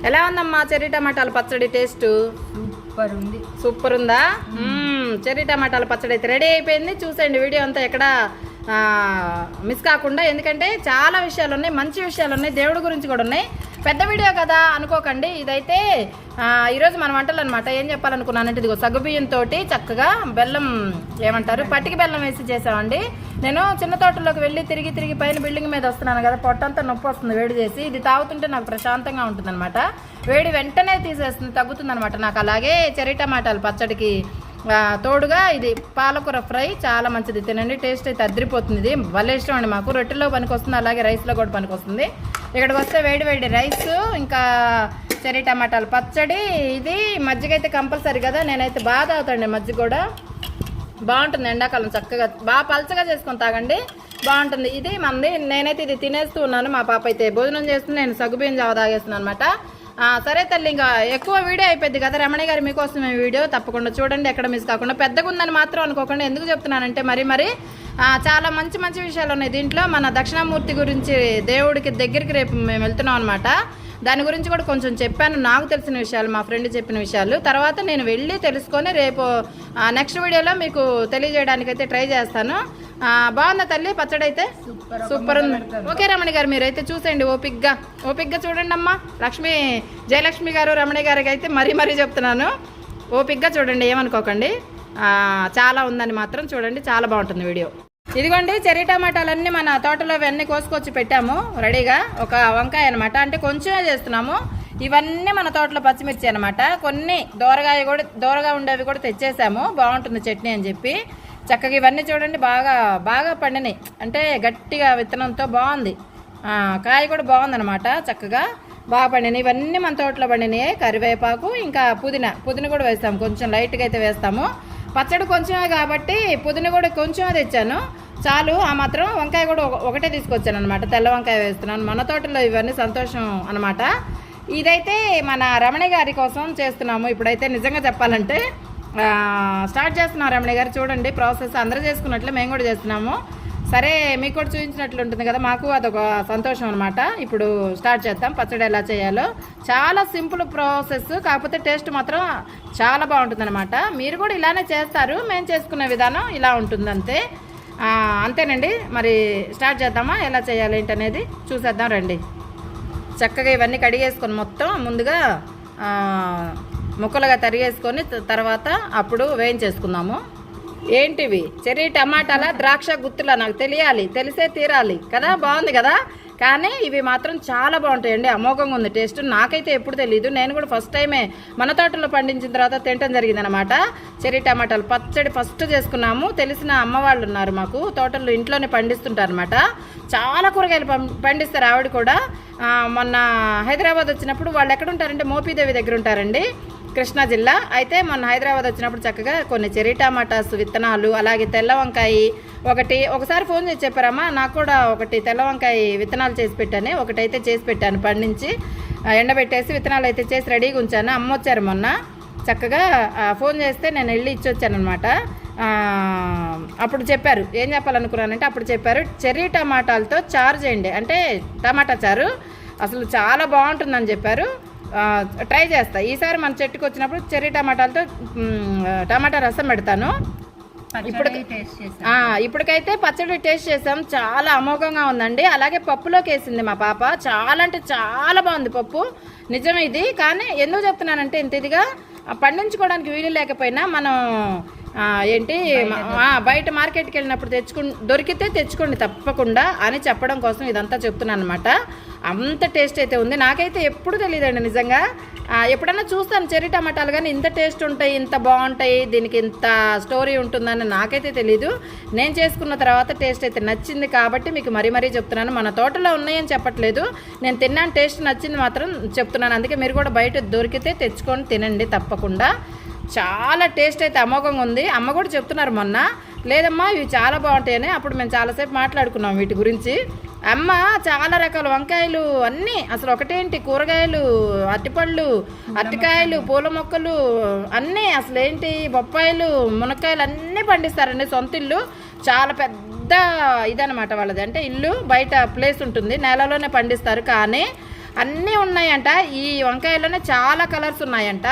ఎలా ఉందమ్మా చెర్రీ టమాటాల పచ్చడి టేస్ట్? సూపర్ ఉందా? చెర్రీ టమాటాల పచ్చడి అయితే రెడీ అయిపోయింది. చూసేయండి వీడియో అంతా ఎక్కడ మిస్ కాకుండా, ఎందుకంటే చాలా విషయాలు ఉన్నాయి, మంచి విషయాలు ఉన్నాయి, దేవుడి గురించి కూడా ఉన్నాయి. పెద్ద వీడియో కదా అనుకోకండి. ఇదైతే ఈరోజు మన వంటలు అనమాట. ఏం చెప్పాలనుకున్నానంటే ఇదిగో సగ్గుబియ్యంతో చక్కగా బెల్లం ఏమంటారు పట్టిక బెల్లం వేసి చేసామండి. నేను చిన్న తోటలోకి వెళ్ళి తిరిగి పైన బిల్డింగ్ మీద వస్తున్నాను కదా, పొట్టంతా నొప్పి వస్తుంది వేడి చేసి. ఇది తాగుతుంటే నాకు ప్రశాంతంగా ఉంటుంది అనమాట. వేడి వెంటనే తీసేస్తుంది, తగ్గుతుంది అనమాట నాకు. అలాగే చెర్రీ టమాటాలు పచ్చడికి తోడుగా ఇది పాలకూర ఫ్రై చాలా మంచిది, తినండి. టేస్ట్ అయితే అదిరిపోతుంది. ఇది భలే ఇష్టం అండి మాకు. రొట్టెలో పనికొస్తుంది, అలాగే రైస్లో కూడా పనికొస్తుంది. ఇక్కడికి వస్తే వేడి రైస్, ఇంకా చెర్రీ టమాటాలు పచ్చడి, ఇది మజ్జిగ అయితే కంపల్సరీ కదా. నేనైతే బాగా తాగుతాండి మజ్జిగ కూడా, బాగుంటుంది. ఎండాకాలం చక్కగా బాగా పలచగా చేసుకొని తాగండి, బాగుంటుంది. ఇది మంది. నేనైతే ఇది తినేస్తూ ఉన్నాను, మా పాప అయితే భోజనం చేస్తుంది, నేను సగ్గుబియ్యం జావ తాగేస్తున్నాను అనమాట. సరే తల్లి, ఇంకా ఎక్కువ వీడియో అయిపోద్ది కదా రమణి గారు, మీకోసమే వీడియో తప్పకుండా చూడండి, ఎక్కడ మిస్ కాకుండా. పెద్దగా ఉందని మాత్రం అనుకోకుండా. ఎందుకు చెప్తున్నానంటే మరి చాలా మంచి విషయాలు ఉన్నాయి దీంట్లో. మన దక్షిణామూర్తి గురించి, దేవుడికి దగ్గరికి రేపు మేము వెళ్తున్నాం అనమాట. దాని గురించి కూడా కొంచెం చెప్పాను, నాకు తెలిసిన విషయాలు, మా ఫ్రెండ్ చెప్పిన విషయాలు. తర్వాత నేను వెళ్ళి తెలుసుకొని రేపు నెక్స్ట్ వీడియోలో మీకు తెలియజేయడానికి అయితే ట్రై చేస్తాను. బాగుందా తల్లి పచ్చడి? అయితే సూపర్ ఉంది. ఓకే రమణి గారు, మీరైతే చూసేయండి ఓపిక్గా చూడండి అమ్మా. జయలక్ష్మి గారు, రమణి గారికి అయితే మరీ చెప్తున్నాను, ఓపిక్గా చూడండి, ఏమనుకోకండి. చాలా ఉందని మాత్రం చూడండి, చాలా బాగుంటుంది వీడియో. ఇదిగోండి చెర్రీ టమాటాలన్నీ మన తోటలో ఇవన్నీ కోసుకొచ్చి పెట్టాము రెడీగా. ఒక వంకాయ అనమాట, అంటే కొంచెమే చేస్తున్నాము. ఇవన్నీ మన తోటలో పచ్చిమిర్చి అనమాట. కొన్ని దోరగా ఉండేవి కూడా తెచ్చేసాము, బాగుంటుంది చట్నీ అని చెప్పి. చక్కగా ఇవన్నీ చూడండి బాగా పండినాయి, అంటే గట్టిగా విత్తనంతో బాగుంది. కాయ కూడా బాగుందనమాట, చక్కగా బాగా పండినాయి. ఇవన్నీ మన తోటలో పండినాయి. కరివేపాకు, ఇంకా పుదీనా కూడా వేస్తాము, కొంచెం లైట్గా అయితే వేస్తాము. పచ్చడి కొంచెమే కాబట్టి పుదీనా కూడా కొంచెమే తెచ్చాను, చాలు. ఆ మాత్రం వంకాయ కూడా ఒకటే తీసుకొచ్చాను అనమాట, తెల్ల వంకాయ వేస్తున్నాను. మన తోటలో ఇవన్నీ సంతోషం అనమాట. ఇదైతే మన రమణి గారి కోసం చేస్తున్నాము ఇప్పుడైతే. నిజంగా చెప్పాలంటే స్టార్ట్ చేస్తున్నాం రమణి గారు, చూడండి ప్రాసెస్. అందరూ చేసుకున్నట్లే మేము కూడా చేస్తున్నాము. సరే, మీకు కూడా చూపించినట్లు ఉంటుంది కదా, మాకు అదొక సంతోషం అనమాట. ఇప్పుడు స్టార్ట్ చేద్దాం పచ్చడి ఎలా చేయాలో. చాలా సింపుల్ ప్రాసెస్, కాకపోతే టేస్ట్ మాత్రం చాలా బాగుంటుంది అనమాట. మీరు కూడా ఇలానే చేస్తారు, మేము చేసుకునే విధానం ఇలా ఉంటుంది అంతే. అంతేనండి. మరి స్టార్ట్ చేద్దామా, ఎలా చేయాలి ఏంటనేది చూసేద్దాం రండి. చక్కగా ఇవన్నీ కడిగేసుకొని మొత్తం ముందుగా ముక్కలుగా తరిగేసుకొని తర్వాత అప్పుడు వేయించేసుకుందాము. ఏంటివి చెర్రీ టమాటాల ద్రాక్ష గుత్తులా నాకు తెలిసే తీరాలి కదా. బాగుంది కదా, కానీ ఇవి మాత్రం చాలా బాగుంటాయండి, అమోఘంగా ఉంది టేస్ట్. నాకైతే ఎప్పుడు తెలియదు, నేను కూడా ఫస్ట్ టైమే మన తోటలో పండించిన తర్వాత తినటం జరిగిందనమాట. చెర్రీ టమాటాలు పచ్చడి ఫస్ట్ చేసుకున్నాము. తెలిసిన అమ్మ వాళ్ళు ఉన్నారు మాకు, తోటల్లో ఇంట్లోనే పండిస్తుంటారు అనమాట. చాలా కూరగాయలు పండిస్తారు ఆవిడ కూడా. మొన్న హైదరాబాద్ వచ్చినప్పుడు వాళ్ళు ఎక్కడ ఉంటారంటే మోపీదేవి దగ్గర ఉంటారండి, కృష్ణా జిల్లా. అయితే మొన్న హైదరాబాద్ వచ్చినప్పుడు చక్కగా కొన్ని చెర్రీ టమాటాస్ విత్తనాలు, అలాగే తెల్ల వంకాయ ఒకసారి ఫోన్ చేసి చెప్పారమ్మా, నాకు కూడా ఒకటి తెల్ల వంకాయ విత్తనాలు చేసి పెట్టాను. ఒకటైతే చేసి పెట్టాను, పండించి ఎండబెట్టేసి విత్తనాలు అయితే చేసి రెడీగా ఉంచాను. అమ్మ వచ్చారు మొన్న, చక్కగా ఫోన్ చేస్తే నేను వెళ్ళి ఇచ్చొచ్చాను అనమాట. అప్పుడు చెప్పారు, ఏం చెప్పాలనుకున్నానంటే అప్పుడు చెప్పారు చెర్రీ టమాటాలతో చారు చేయండి, అంటే టమాటా చారు అసలు చాలా బాగుంటుందని చెప్పారు. ట్రై చేస్తా ఈసారి మన చెట్టుకు వచ్చినప్పుడు. చెర్రీ టమాటాలతో టమాటా రసం పెడతాను. ఇప్పటికైతే పచ్చడి టేస్ట్ చేసాం, చాలా అమోఘంగా ఉందండి. అలాగే పప్పులోకి వేసింది మా పాప, చాలా అంటే చాలా బాగుంది పప్పు, నిజం ఇది. కానీ ఎందుకు చెప్తున్నానంటే ఇంత ఇదిగా పండించుకోవడానికి వీలు లేకపోయినా మనం బయట మార్కెట్కి వెళ్ళినప్పుడు దొరికితే తెచ్చుకోండి తప్పకుండా అని చెప్పడం కోసం ఇదంతా చెప్తున్నాను అనమాట. అంత టేస్ట్ అయితే ఉంది. నాకైతే ఎప్పుడు తెలియదండి నిజంగా. ఎప్పుడన్నా చూస్తాను చెర్రీ టమాటాలు, కానీ ఇంత టేస్ట్ ఉంటాయి, ఇంత బాగుంటాయి, దీనికి ఇంత స్టోరీ ఉంటుందని నాకైతే తెలీదు. నేను చేసుకున్న తర్వాత టేస్ట్ అయితే నచ్చింది కాబట్టి మీకు మరీ చెప్తున్నాను. మన తోటలో ఉన్నాయని చెప్పట్లేదు, నేను తిన్నాను, టేస్ట్ నచ్చింది మాత్రం చెప్తున్నాను. అందుకే మీరు కూడా బయట దొరికితే తెచ్చుకొని తినండి తప్పకుండా. చాలా టేస్ట్ అయితే అమోఘంగా ఉంది. అమ్మ కూడా చెప్తున్నారు మొన్న, లేదమ్మా ఇవి చాలా బాగుంటాయని. అప్పుడు మేము చాలాసేపు మాట్లాడుకున్నాం వీటి గురించి. అమ్మ చాలా రకాల వంకాయలు అన్నీ, అసలు ఒకటేంటి కూరగాయలు, అరటిపళ్ళు, అరటికాయలు, పూల మొక్కలు అన్నీ, అసలు ఏంటి బొప్పాయిలు, మునక్కాయలు అన్నీ పండిస్తారండి. సొంత ఇల్లు, చాలా పెద్ద ఇదనమాట వాళ్ళది. అంటే ఇల్లు బయట ప్లేస్ ఉంటుంది, నేలలోనే పండిస్తారు. కానీ అన్నీ ఉన్నాయంట. ఈ వంకాయలోనే చాలా కలర్స్ ఉన్నాయంట.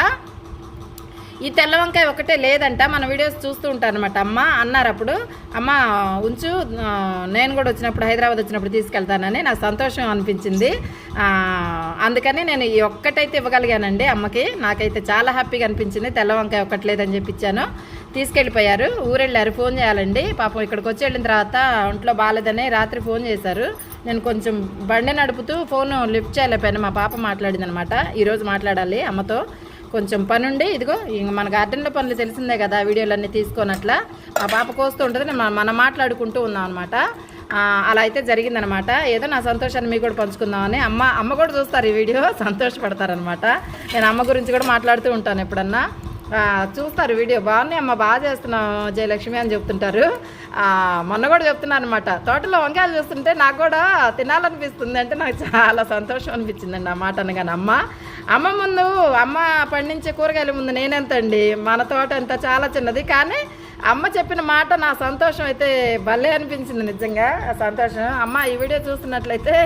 ఈ తెల్ల వంకాయ ఒకటే లేదంట. మన వీడియోస్ చూస్తూ ఉంటాను అనమాట. అమ్మ అన్నారు అప్పుడు, అమ్మ ఉంచు, నేను కూడా వచ్చినప్పుడు హైదరాబాద్ వచ్చినప్పుడు తీసుకెళ్తానని నాకు సంతోషం అనిపించింది. అందుకని నేను ఈ ఒక్కటైతే ఇవ్వగలిగానండి అమ్మకి. నాకైతే చాలా హ్యాపీగా అనిపించింది. తెల్ల వంకాయ ఒక్కటి లేదని చెప్పి ఇచ్చాను. తీసుకెళ్ళిపోయారు, ఊరెళ్ళారు. ఫోన్ చేయాలండి పాపం. ఇక్కడికి వచ్చి వెళ్ళిన తర్వాత ఒంట్లో బాగాలేదని రాత్రి ఫోన్ చేశారు. నేను కొంచెం బండి నడుపుతూ ఫోన్ లిఫ్ట్ చేయలేకపోయాను. మా పాప మాట్లాడింది అనమాట. ఈరోజు మాట్లాడాలి అమ్మతో, కొంచెం పని ఉండి. ఇదిగో ఇంక మన గార్డెన్లో పనులు తెలిసిందే కదా, వీడియోలన్నీ తీసుకొనట్లా మా పాప కోస్తూ ఉంటుంది, మనం మాట్లాడుకుంటూ ఉన్నాం అనమాట. అలా అయితే జరిగిందనమాట. ఏదో నా సంతోషాన్ని మీకు కూడా పంచుకుందామని. అమ్మ కూడా చూస్తారు ఈ వీడియో, సంతోషపడతారనమాట. నేను అమ్మ గురించి కూడా మాట్లాడుతూ ఉంటాను ఎప్పుడన్నా. చూస్తారు వీడియో. బాగున్నాయి అమ్మ, బాగా చేస్తున్నావు జయలక్ష్మి అని చెప్తుంటారు. మొన్న కూడా చెప్తున్నాను అనమాట, తోటలో వంకాయలు చూస్తుంటే నాకు కూడా తినాలనిపిస్తుంది అంటే నాకు చాలా సంతోషం అనిపించిందండి ఆ మాట అనగానే. అమ్మ ముందు, అమ్మ పండించే కూరగాయల ముందు నేనెంతండి, మన తోట ఎంత చాలా చిన్నది. కానీ అమ్మ చెప్పిన మాట నా సంతోషం అయితే భలే అనిపించింది నిజంగా. సంతోషం. అమ్మ ఈ వీడియో చూస్తున్నట్లయితే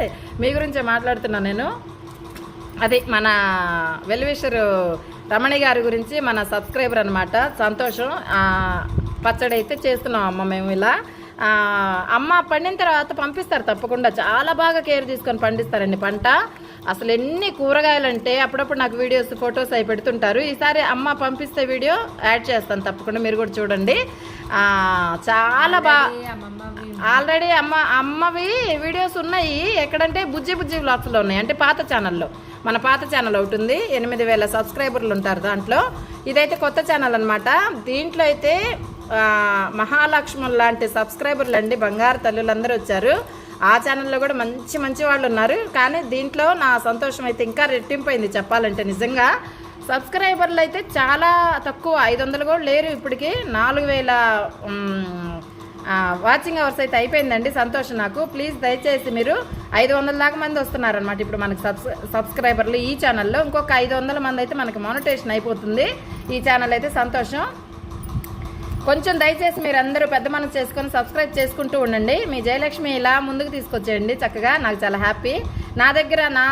మీ గురించే మాట్లాడుతున్నాను నేను. అది మన వెల్విషర్ రమణి గారి గురించి, మన సబ్స్క్రైబర్ అనమాట. సంతోషం. పచ్చడి అయితే చేస్తున్నాం అమ్మ మేము ఇలా. అమ్మ పండిన తర్వాత పంపిస్తారు తప్పకుండా. చాలా బాగా కేర్ తీసుకొని పండిస్తారండి పంట. అసలు ఎన్ని కూరగాయలు అంటే అప్పుడప్పుడు నాకు వీడియోస్ ఫొటోస్ అవి పెడుతుంటారు. ఈసారి అమ్మ పంపిస్తే వీడియో యాడ్ చేస్తాను తప్పకుండా, మీరు కూడా చూడండి. చాలా బాగా ఆల్రెడీ అమ్మవి వీడియోస్ ఉన్నాయి. ఎక్కడంటే బుజ్జి వ్లాగ్స్లో ఉన్నాయి, అంటే పాత ఛానల్లో. మన పాత ఛానల్ ఒకటి ఉంది, 8,000 సబ్స్క్రైబర్లు ఉంటారు దాంట్లో. ఇదైతే కొత్త ఛానల్ అనమాట. దీంట్లో అయితే మహాలక్ష్మి లాంటి సబ్స్క్రైబర్లు అండి, బంగారు తల్లులందరూ వచ్చారు. ఆ ఛానల్లో కూడా మంచి వాళ్ళు ఉన్నారు. కానీ దీంట్లో నా సంతోషం అయితే ఇంకా రెట్టింపైంది చెప్పాలంటే. నిజంగా సబ్స్క్రైబర్లు అయితే చాలా తక్కువ, 500 కూడా లేరు ఇప్పటికి. 4,000 వాచింగ్ అవర్స్ అయితే అయిపోయిందండి. సంతోషం నాకు. ప్లీజ్ దయచేసి మీరు 500 దాకా మంది వస్తున్నారనమాట ఇప్పుడు మనకి సబ్స్క్రైబర్లు ఈ ఛానల్లో. ఇంకొక 500 మంది అయితే మనకి మానిటైజేషన్ అయిపోతుంది ఈ ఛానల్ అయితే. సంతోషం. కొంచెం దయచేసి మీరు అందరూ పెద్ద మనసు చేసుకొని సబ్స్క్రైబ్ చేసుకుంటూ ఉండండి. మీ జయలక్ష్మి ఇలా ముందుకు తీసుకొచ్చేయండి చక్కగా. నాకు చాలా హ్యాపీ. నా దగ్గర నా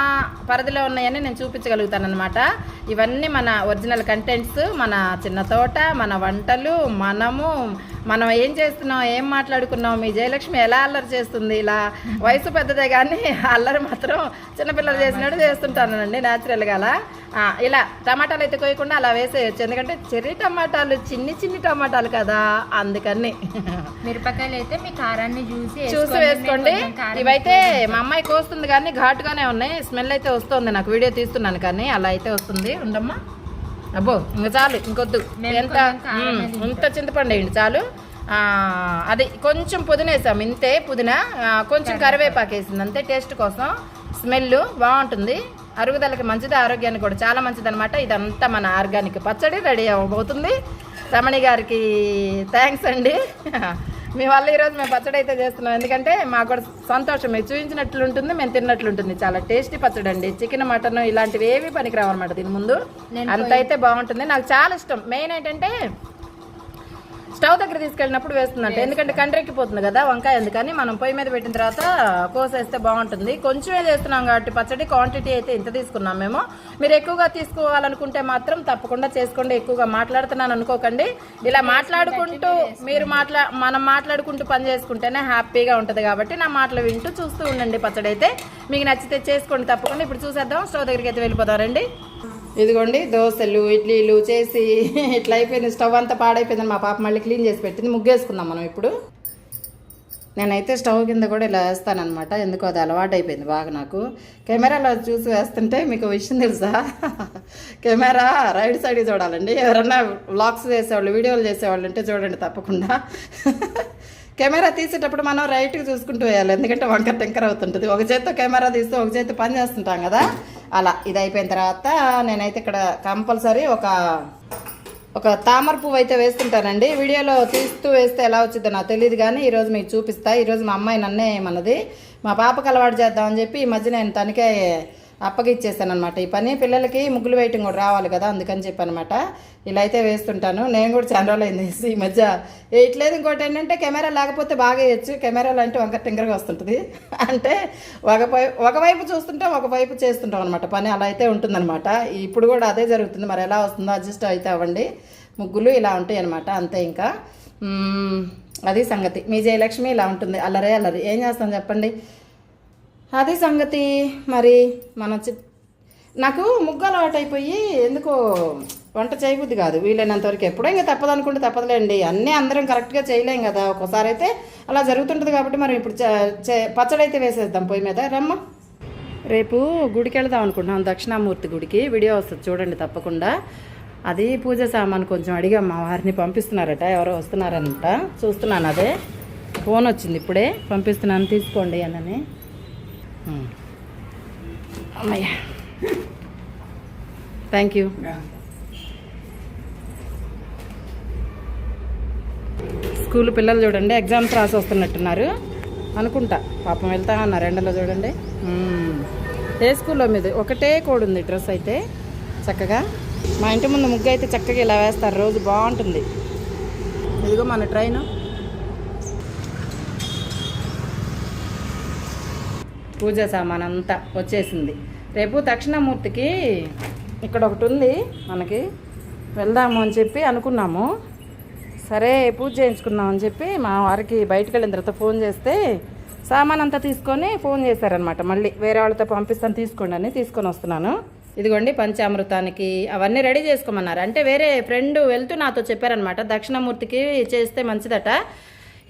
పరిధిలో ఉన్నాయని నేను చూపించగలుగుతాను అనమాట. ఇవన్నీ మన ఒరిజినల్ కంటెంట్స్, మన చిన్న తోట, మన వంటలు, మనం ఏం చేస్తున్నాం, ఏం మాట్లాడుకున్నాం, మీ జయలక్ష్మి ఎలా అల్లరి చేస్తుంది. ఇలా వయసు పెద్దదే కానీ అల్లరి మాత్రం చిన్నపిల్లలు చేసినట్టు చేస్తుంటానండి న్యాచురల్గా. అలా ఇలా టమాటాలు అయితే కోయకుండా అలా వేసేయచ్చు, ఎందుకంటే చెర్రీ టమాటాలు చిన్ని టమాటాలు కదా, అందుకని. మిరపకాయలు అయితే మీ కారాన్ని చూసి వేసుకోండి. ఇవైతే మా అమ్మాయి కోస్తుంది కానీ ఘాటుగానే ఉన్నాయి. స్మెల్ అయితే వస్తుంది, నాకు వీడియో తీస్తున్నాను కానీ అలా అయితే వస్తుంది. ఉండమ్మా, అబ్బో ఇంకా చాలు, ఇంకొద్దు. ఇంత చింతపండు వేయండి చాలు. అది కొంచెం పుదీనా వేసాము, ఇంతే పుదీనా. కొంచెం కరివేపాకు వేసింది అంతే, టేస్ట్ కోసం. స్మెల్ బాగుంటుంది, అరుగుదలకి మంచిది, ఆరోగ్యానికి కూడా చాలా మంచిది అనమాట. ఇదంతా మన ఆర్గానిక్ పచ్చడి రెడీ అవ్వబోతుంది. రమణి గారికి థ్యాంక్స్ అండి. మీ వల్ల ఈరోజు మేము పచ్చడి అయితే చేస్తున్నాం, ఎందుకంటే మాకు కూడా సంతోషం. మీరు చూపించినట్లుంటుంది, మేము తిన్నట్లుంటుంది. చాలా టేస్టీ పచ్చడి అండి. చికెన్, మటన్ ఇలాంటివి ఏవి పనికిరావు అనమాట దీని ముందు. అంత అయితే బాగుంటుంది. నాకు చాలా ఇష్టం. మెయిన్ ఏంటంటే స్టవ్ దగ్గర తీసుకెళ్ళినప్పుడు వేస్తుందంట, ఎందుకంటే కండ్రెక్కిపోతుంది కదా వంకాయ. అందుకని మనం పొయ్యి మీద పెట్టిన తర్వాత కోసేస్తే బాగుంటుంది. కొంచెమే చేస్తున్నాం కాబట్టి పచ్చడి క్వాంటిటీ అయితే ఇంత తీసుకున్నాం మేము. మీరు ఎక్కువగా తీసుకోవాలనుకుంటే మాత్రం తప్పకుండా చేసుకోండి. ఎక్కువగా మాట్లాడుతున్నాను అనుకోకండి. ఇలా మాట్లాడుకుంటూ మనం మాట్లాడుకుంటూ పని చేసుకుంటేనే హ్యాపీగా ఉంటుంది. కాబట్టి నా మాటలు వింటూ చూస్తూ ఉండండి. పచ్చడి అయితే మీకు నచ్చితే చేసుకోండి తప్పకుండా. ఇప్పుడు చూసేద్దాం, స్టవ్ దగ్గరికి అయితే వెళ్ళిపోతారండి. ఇదిగోండి దోశలు, ఇడ్లీలు చేసి ఇట్లా అయిపోయింది. స్టవ్ అంతా పాడైపోయిందని మా పాప మళ్ళీ క్లీన్ చేసి పెట్టింది. ముగ్గేసుకుందాం మనం ఇప్పుడు. నేనైతే స్టవ్ కింద కూడా ఇలా వేస్తానమాట, ఎందుకో అది అలవాటు అయిపోయింది బాగా నాకు. కెమెరాలో చూసి వేస్తుంటే మీకు విషయం తెలుసా, కెమెరా రైట్ సైడ్ చూడాలండి. ఎవరన్నా వ్లాగ్స్ చేసేవాళ్ళు, వీడియోలు చేసేవాళ్ళు ఉంటే చూడండి తప్పకుండా. కెమెరా తీసేటప్పుడు మనం రైట్కి చూసుకుంటూ వేయాలి, ఎందుకంటే వంకర టెంకర్ అవుతుంటుంది. ఒక చేత్తో కెమెరా తీస్తూ ఒక చేత్తో పని చేస్తుంటాం కదా, అలా. ఇది అయిపోయిన తర్వాత నేనైతే ఇక్కడ కంపల్సరీ ఒక తామర పువ్వు అయితే వేస్తుంటానండి. వీడియోలో తీస్తూ వేస్తే ఎలా వచ్చిందో నాకు తెలియదు కానీ ఈరోజు మీకు చూపిస్తా. ఈరోజు మా అమ్మాయి నన్నే మనది మా పాపకు అలవాటు చేద్దామని చెప్పి ఈ మధ్య నేను తనకే అప్పగిచ్చేసాను అనమాట ఈ పని. పిల్లలకి ముగ్గులు వేయటం కూడా రావాలి కదా, అందుకని చెప్పనమాట ఇలా అయితే వేస్తుంటాను. నేను కూడా చాలా రోజులు అయింది ఈ మధ్య వేయట్లేదు. ఇంకోటి ఏంటంటే కెమెరా లేకపోతే బాగా వేయచ్చు, కెమెరాలు అంటే వంకర టింకరగా వస్తుంటుంది. అంటే ఒకవైపు చూస్తుంటాం, ఒకవైపు చేస్తుంటాం అనమాట పని, అలా అయితే ఉంటుందన్నమాట. ఇప్పుడు కూడా అదే జరుగుతుంది. మరి ఎలా వస్తుందో అడ్జస్ట్ అయితే అవ్వండి. ముగ్గులు ఇలా ఉంటాయి అనమాట, అంతే. ఇంకా అది సంగతి. మీ జయలక్ష్మి ఇలా ఉంటుంది, అల్లరే అల్లరి. ఏం చేస్తాం చెప్పండి, అది సంగతి. మరి మన నాకు ముగ్గు అలవాటు అయిపోయి ఎందుకో వంట చేయబుద్ది కాదు వీలైనంతవరకు. ఎప్పుడో ఇంకా తప్పదు అనుకుంటే తప్పదులేండి, అన్నీ అందరం కరెక్ట్గా చేయలేం కదా. ఒక్కోసారి అయితే అలా జరుగుతుంటుంది కాబట్టి మరి ఇప్పుడు పచ్చడి అయితే వేసేద్దాం పొయ్యి మీద. రమ్మ, రేపు గుడికి వెళదాం అనుకుంటున్నాం, దక్షిణామూర్తి గుడికి. వీడియో వస్తుంది చూడండి తప్పకుండా. అది పూజ సామాను కొంచెం అడిగాం, మా వారిని పంపిస్తున్నారట, ఎవరో వస్తున్నారనట. చూస్తున్నాను, అదే ఫోన్ వచ్చింది ఇప్పుడే, పంపిస్తున్నాను తీసుకోండి అని. అమ్మయ్య, థ్యాంక్ యూ. స్కూల్ పిల్లలు చూడండి ఎగ్జామ్స్ రాసి వస్తున్నట్టున్నారు అనుకుంటా, పాపం వెళ్తా ఉన్నారు ఎండలో చూడండి. ఏ స్కూల్లో మీద ఒకటే కోడ్ ఉంది డ్రెస్ అయితే చక్కగా. మా ఇంటి ముందు ముగ్గు అయితే చక్కగా ఇలా వేస్తారు రోజు, బాగుంటుంది. ఇదిగో మన ట్రైను. పూజా సామాన్ అంతా వచ్చేసింది. రేపు దక్షిణామూర్తికి ఇక్కడ ఒకటి ఉంది మనకి, వెళ్దాము అని చెప్పి అనుకున్నాము. సరే పూజ చేయించుకున్నాం అని చెప్పి మా వారికి బయటకు వెళ్ళిన తర్వాత ఫోన్ చేస్తే సామాన్ అంతా తీసుకొని ఫోన్ చేశారనమాట. మళ్ళీ వేరే వాళ్ళతో పంపిస్తాను తీసుకోండి అని తీసుకొని వస్తున్నాను. ఇదిగోండి పంచామృతానికి అవన్నీ రెడీ చేసుకోమన్నారు. అంటే వేరే ఫ్రెండ్ వెళ్తూ నాతో చెప్పారనమాట, దక్షిణామూర్తికి చేస్తే మంచిదట.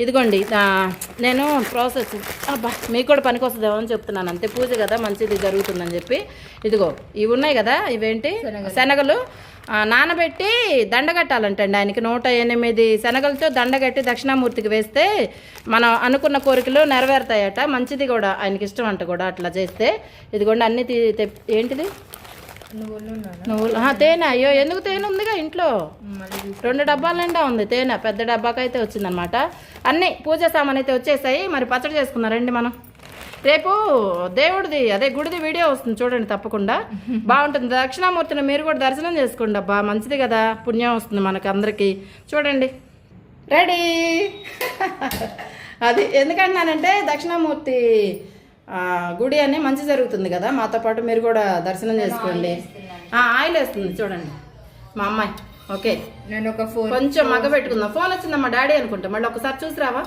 ఇదిగోండి నేను ప్రాసెస్ అబ్బా మీకు కూడా పనికి వస్తుందేమో అని చెప్తున్నాను, అంతే. పూజ కదా మంచిది జరుగుతుందని చెప్పి. ఇదిగో ఇవి ఉన్నాయి కదా, ఇవేంటి శనగలు నానబెట్టి దండగట్టాలంటండి ఆయనకి. 108 శనగలతో దండగట్టి దక్షిణామూర్తికి వేస్తే మనం అనుకున్న కోరికలు నెరవేరుతాయట, మంచిది కూడా, ఆయనకి ఇష్టం అంట కూడా అట్లా చేస్తే. ఇదిగోండి అన్నీ ఏంటిది నువ్వులు, తేనె. అయ్యో ఎందుకు తేనె ఉందిగా ఇంట్లో, 2 డబ్బాల నిండా ఉంది తేనె, పెద్ద డబ్బాకైతే వచ్చిందనమాట. అన్నీ పూజా సామాన్ అయితే వచ్చేసాయి. మరి పచ్చడి చేసుకున్నారండి మనం. రేపు దేవుడిది అదే గుడిది వీడియో వస్తుంది చూడండి తప్పకుండా, బాగుంటుంది. దక్షిణామూర్తిని మీరు కూడా దర్శనం చేసుకోండి అబ్బా, మంచిది కదా, పుణ్యం వస్తుంది మనకు అందరికీ. చూడండి రెడీ. అది ఎందుకంటున్నానంటే దక్షిణామూర్తి గుడి అని మంచి జరుగుతుంది కదా, మాతో పాటు మీరు కూడా దర్శనం చేసుకోండి. ఆయిల్ వేస్తుంది చూడండి మా అమ్మాయి. ఓకే, నేను ఒక ఫోన్ కొంచెం మగ్గ పెట్టుకుందాం. ఫోన్ వచ్చిందమ్మా డాడీ అనుకుంటా, మళ్ళీ ఒకసారి చూసి రావా.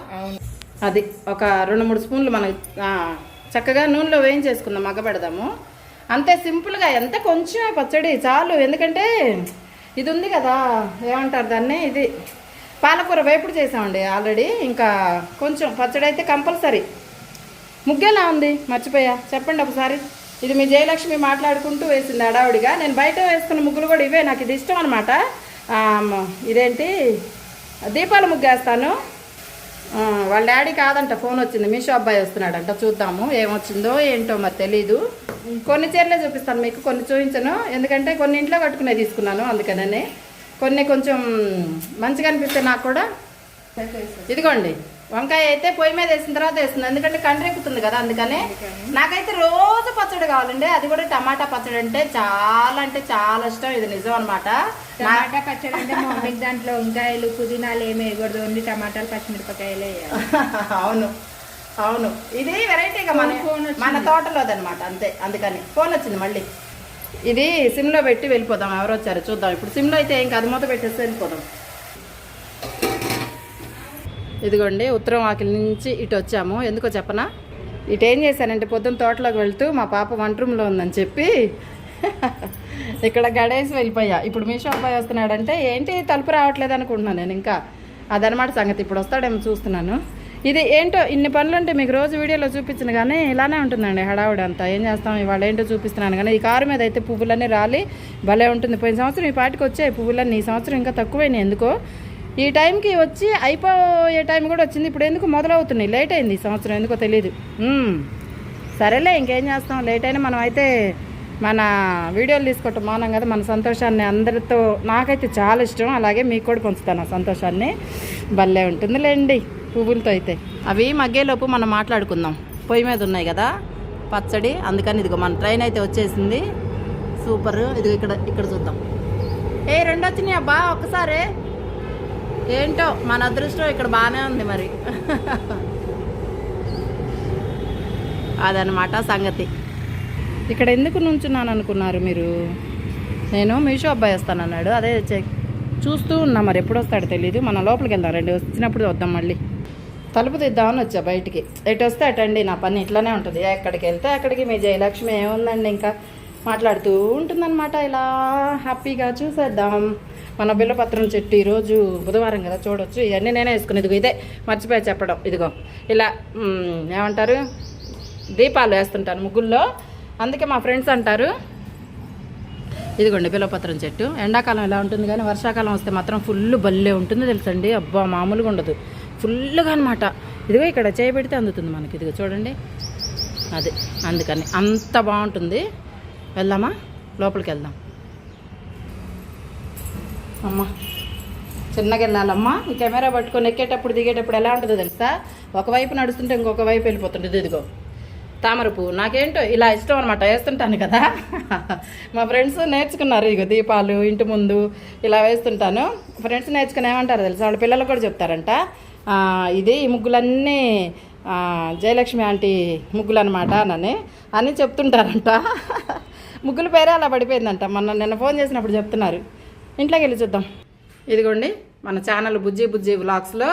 అది ఒక 2-3 స్పూన్లు మనం చక్కగా నూనెలో వేయించేసుకుందాం, మగ్గ పెడదాము. అంతే సింపుల్గా, ఎంత కొంచెం పచ్చడి చాలు. ఎందుకంటే ఇది ఉంది కదా, ఏమంటారు దాన్ని, ఇది పాలకూర వేపుడు చేసామండి ఆల్రెడీ. ఇంకా కొంచెం పచ్చడి అయితే కంపల్సరీ. ముగ్గేలా ఉంది మర్చిపోయా, చెప్పండి ఒకసారి. ఇది మీ జయలక్ష్మి మాట్లాడుకుంటూ వేసింది హడావుడిగా. నేను బయట వేసుకున్న ముగ్గులు కూడా ఇవే, నాకు ఇది ఇష్టం అనమాట. ఇదేంటి దీపాల ముగ్గు వేస్తాను. వాళ్ళ డాడీ కాదంట, ఫోన్ వచ్చింది, మీషో అబ్బాయి వస్తున్నాడంట, చూద్దాము ఏమొచ్చిందో ఏంటో మరి తెలీదు. కొన్ని చీరలే చూపిస్తాను మీకు, కొన్ని చూపించను. ఎందుకంటే కొన్ని ఇంట్లో కట్టుకునే తీసుకున్నాను, అందుకనే. కొన్ని కొంచెం మంచిగా అనిపిస్తే నాకు కూడా. ఇదిగోండి వంకాయ అయితే పొయ్యి మీద వేసిన తర్వాత వేస్తుంది, ఎందుకంటే కండ్రెక్కుతుంది కదా, అందుకనే. నాకైతే రోజు పచ్చడి కావాలండి, అది కూడా టమాటా పచ్చడి అంటే చాలా ఇష్టం. ఇది నిజం అనమాట. టమాటా పచ్చడి అంటే మా మమ్మీకి దాంట్లో వంకాయలు పుదీనాలు ఏమి వేయకూడదు, ఓన్లీ టమాటాలు పచ్చిమిరపకాయలే. అవును ఇది వెరైటీగా మన తోటలోదనమాట, అంతే. అందుకని ఫోన్ వచ్చింది మళ్ళీ. ఇది సిమ్లో పెట్టి వెళ్ళిపోదాం, ఎవరు వచ్చారు చూద్దాం. ఇప్పుడు సిమ్లో అయితే ఏం కాదు, మూత పెట్టేసి వెళ్ళిపోదాం. ఇదిగోండి ఉత్తరం వాకిలి నుంచి ఇటు వచ్చాము. ఎందుకో చెప్పనా, ఇటు ఏం చేశానంటే పొద్దున్న తోటలోకి వెళ్తూ మా పాప వంట రూమ్లో ఉందని చెప్పి ఇక్కడ గడేసి వెళ్ళిపోయా. ఇప్పుడు మీషో అబ్బాయి వస్తున్నాడంటే ఏంటి తలుపు రావట్లేదు అనుకుంటున్నాను నేను. ఇంకా అదనమాట సంగతి. ఇప్పుడు వస్తాడేమో చూస్తున్నాను. ఇది ఏంటో ఇన్ని పనులుంటే మీకు రోజు వీడియోలో చూపించిన కానీ ఇలానే ఉంటుందండి హడావుడి అంతా. ఏం చేస్తాం, ఇవాళ ఏంటో చూపిస్తున్నాను కానీ. ఈ కారు మీద అయితే పువ్వులన్నీ రాలి భలే ఉంటుంది. పోయిన సంవత్సరం ఈ పాటికి వచ్చాయి పువ్వులన్నీ, ఈ సంవత్సరం ఇంకా తక్కువైనాయి ఎందుకో. ఈ టైంకి వచ్చి అయిపోయే టైం కూడా వచ్చింది, ఇప్పుడు ఎందుకు మొదలవుతున్నాయి. లేట్ అయింది ఈ సంవత్సరం, ఎందుకో తెలీదు. సరేలే ఇంకేం చేస్తాం, లేట్ అయినా మనం అయితే మన వీడియోలు తీసుకోవటం మానం కదా. మన సంతోషాన్ని అందరితో నాకైతే చాలా ఇష్టం, అలాగే మీకు కూడా పంచుతాను ఆ సంతోషాన్ని. భలే ఉంటుందిలేండి పువ్వులతో అయితే. అవి మగ్గేలోపు మనం మాట్లాడుకుందాం. పొయ్యి మీద ఉన్నాయి కదా, పచ్చడి. అందుకని ఇదిగో మన ట్రైన్ అయితే వచ్చేసింది. సూపర్. ఇదిగో ఇక్కడ చూద్దాం. రెండు వచ్చినాయి అబ్బా ఒక్కసారి. ఏంటో మన అదృష్టం ఇక్కడ బాగానే ఉంది మరి. అదనమాట సంగతి. ఇక్కడ ఎందుకు నుంచున్నాను అనుకున్నారు మీరు? నేను మీషో అబ్బాయి వస్తానన్నాడు, అదే చూస్తూ ఉన్నా. మరి ఎప్పుడు వస్తాడో తెలీదు. మనం లోపలికి వెళ్దాం రండి, వచ్చినప్పుడు వద్దాం. మళ్ళీ తలుపు తీద్దామని వచ్చా బయటికి. ఎటు వస్తే అటండి, నా పని ఇట్లానే ఉంటుంది. ఎక్కడికి వెళ్తే అక్కడికి మీ జయలక్ష్మి ఏముందండి, ఇంకా మాట్లాడుతూ ఉంటుందన్నమాట. ఇలా హ్యాపీగా చూసేద్దాం. మన బిల్లపత్రం చెట్టు ఈరోజు బుధవారం కదా, చూడొచ్చు. ఇవన్నీ నేనే వేసుకుని, ఇదిగో ఇదే మర్చిపోయి చెప్పడం. ఇదిగో ఇలా ఏమంటారు, దీపాలు వేస్తుంటాను ముగ్గుల్లో. అందుకే మా ఫ్రెండ్స్ అంటారు. ఇదిగోండి బిల్లపత్రం చెట్టు. ఎండాకాలం ఇలా ఉంటుంది, కానీ వర్షాకాలం వస్తే మాత్రం ఫుల్ బల్లే ఉంటుంది తెలుసండి. అబ్బా మామూలుగా ఉండదు, ఫుల్గా అనమాట. ఇదిగో ఇక్కడ చేయబెడితే అందుతుంది మనకి. ఇదిగో చూడండి, అదే అందుకని అంత బాగుంటుంది. వెళ్దామా, లోపలికి వెళ్దాం. అమ్మా చిన్నగా వెళ్ళాలమ్మా. ఈ కెమెరా పట్టుకొని ఎక్కేటప్పుడు దిగేటప్పుడు ఎలా ఉంటుందో తెలుసా, ఒకవైపు నడుస్తుంటే ఇంకొక వైపు వెళ్ళిపోతుంటుంది. ఇదిగో తామర పువ్వు నాకేంటో ఇలా ఇష్టం అనమాట, వేస్తుంటాను కదా. మా ఫ్రెండ్స్ నేర్చుకున్నారు. ఇగో దీపాలు ఇంటి ముందు ఇలా వేస్తుంటాను. ఫ్రెండ్స్ నేర్చుకుని ఏమంటారు తెలుసా, వాళ్ళ పిల్లలు కూడా చెప్తారంట, ఇది ఈ ముగ్గులన్నీ జయలక్ష్మి ఆంటీ ముగ్గులు అనమాట అని చెప్తుంటారంట. ముగ్గుల పేరే అలా పడిపోయిందంట. నిన్న ఫోన్ చేసినప్పుడు చెప్తున్నారు. ఇంట్లోకి వెళ్ళి చూద్దాం. ఇదిగోండి మన ఛానల్ బుజ్జి వ్లాగ్స్లో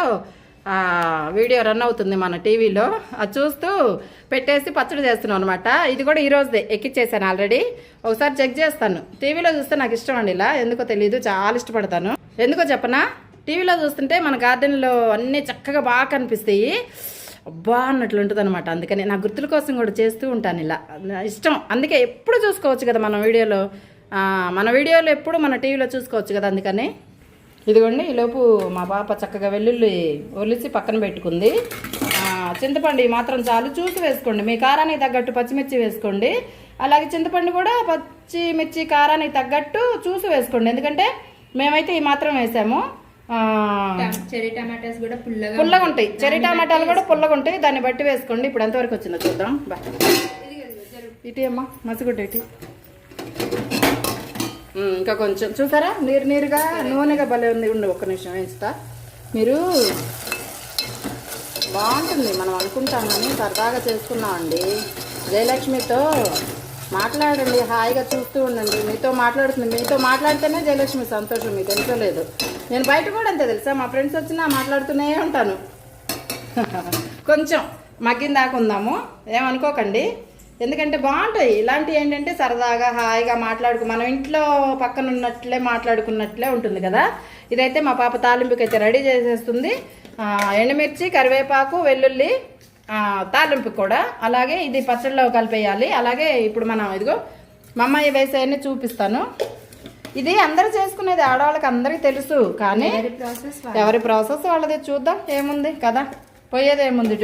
వీడియో రన్ అవుతుంది మన టీవీలో. అది చూస్తూ పెట్టేసి పచ్చడి చేస్తున్నాం అనమాట. ఇది కూడా ఈరోజుదే ఎక్కిచ్చేసాను ఆల్రెడీ. ఒకసారి చెక్ చేస్తాను. టీవీలో చూస్తే నాకు ఇష్టం అండి ఇలా, ఎందుకో తెలీదు, చాలా ఇష్టపడతాను. ఎందుకో చెప్పనా, టీవీలో చూస్తుంటే మన గార్డెన్లో అన్నీ చక్కగా బాగా కనిపిస్తాయి, అబ్బా అన్నట్లు ఉంటుంది అనమాట. అందుకని నా గుర్తుల కోసం కూడా చేస్తూ ఉంటాను ఇలా, ఇష్టం. అందుకే ఎప్పుడు చూసుకోవచ్చు కదా మన వీడియోలో ఎప్పుడు మన టీవీలో చూసుకోవచ్చు కదా, అందుకని. ఇదిగోండి ఈలోపు మా పాప చక్కగా వెల్లుల్లి ఒలిచి పక్కన పెట్టుకుంది. చింతపండు మాత్రం చాలు, చూసి వేసుకోండి. మీ కారానికి తగ్గట్టు పచ్చిమిర్చి వేసుకోండి. అలాగే చింతపండు కూడా పచ్చిమిర్చి కారానికి తగ్గట్టు చూసి వేసుకోండి. ఎందుకంటే మేమైతే ఈ మాత్రం వేసాము. చెర్రీ టమాటాస్ కూడా పుల్లగా ఉంటాయి. చెర్రీ టమాటాలు కూడా పుల్లగా ఉంటాయి, దాన్ని బట్టి వేసుకోండి. ఇప్పుడు ఎంతవరకు వచ్చిందో చూద్దాం. ఇటీ అమ్మా మసిగుడ్డ ఇటీ. ఇంకా కొంచెం చూసారా, నీరుగా నూనెగా భలే ఉంది. ఉండి ఒక్క నిమిషం వేస్తా. మీరు బాగుంటుంది మనం అనుకుంటాం కానీ సరదాగా చేసుకున్నామండి. జయలక్ష్మితో మాట్లాడండి, హాయిగా చూస్తూ ఉండండి. మీతో మాట్లాడుతుంది, మీతో మాట్లాడితేనే జయలక్ష్మి సంతోషం, మీకు తెలుసలేదు. నేను బయట కూడా అంతే తెలుసా, మా ఫ్రెండ్స్ వచ్చినా మాట్లాడుతూనే ఉంటాను. కొంచెం మగ్గిన దాకా ఉందాము, ఏమనుకోకండి. ఎందుకంటే బాగుంటాయి ఇలాంటివి. ఏంటంటే సరదాగా హాయిగా మనం ఇంట్లో పక్కన ఉన్నట్లే మాట్లాడుకున్నట్లే ఉంటుంది కదా. ఇదైతే మా పాప తాలింపుకి అయితే రెడీ చేసేస్తుంది. ఎండుమిర్చి, కరివేపాకు, వెల్లుల్లి తాలింపు కూడా. అలాగే ఇది పచ్చడిలో కలిపేయాలి. అలాగే ఇప్పుడు మనం ఇదిగో మా అమ్మాయి వేసేయని చూపిస్తాను. ఇది అందరూ చేసుకునేది, ఆడవాళ్ళకి అందరికీ తెలుసు, కానీ ఎవరి ప్రాసెస్ వాళ్ళది. చూద్దాం ఏముంది కదా, పోయేది ఏముంది,